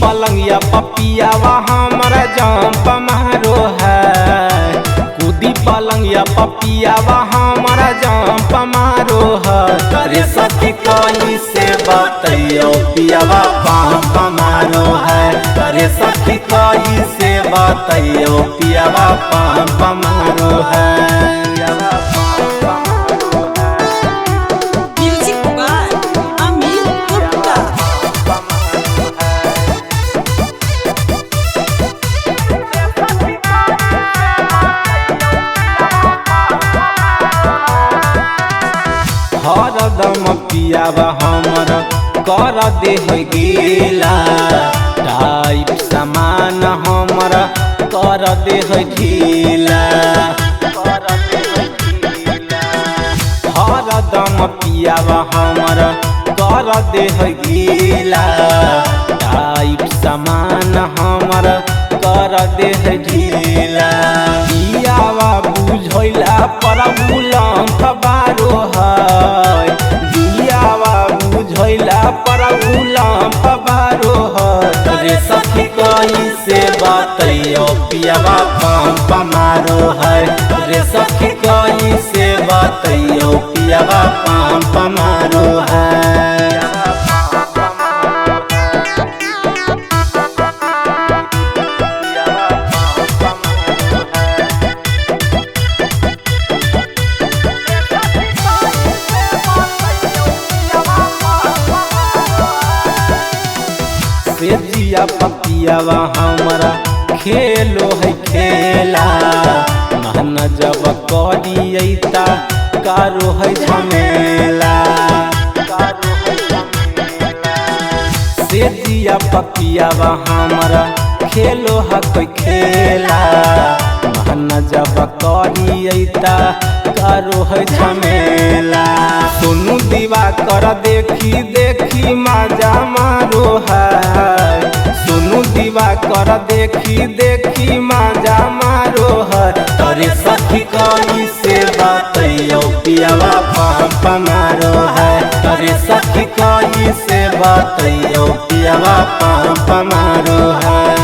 पलंगिया पपियावा हमारा जंप मारो है। कूदी पलंगिया पपियावा हमारा जंप मारो है। अरे सखी कहीं से बतैयो पियावा पंप मारो है। अरे सखी कहीं से बतैयो पियावा पंप मारो है। हरदम पियावा हमर कर दे गीला। टाइट सामान हमर कर दे ढीला। हरदम पियावा हमर कर दे गीला। टाइट सामान हमर कर दे ढीला। पियावा बुझैला पर बुलंद बारो है। दियावा बुझैला पर बुलंद बारो है। रे सखी कहीं से बतैयो पियावा पंप मारो है। रे सखी कहीं से बतैयो पियावा पंप मारो है। से जिया पपियावा हमारा खेलो है खेला। मन जब करियता कारो है झमेला। से जिया पपियावा हमारा खेलो है कोई खेला। मन जब करियता कारो है झमेला। सोनू दीवा कर देखी देखी मजा मारो है। सोनू दीवा कर देखी देखी मजा मारो है। अरे सखी कहीं से बतैयो पियावा पंप मारो है। अरे सखी कहीं से बतैयो पियावा पंप मारो है।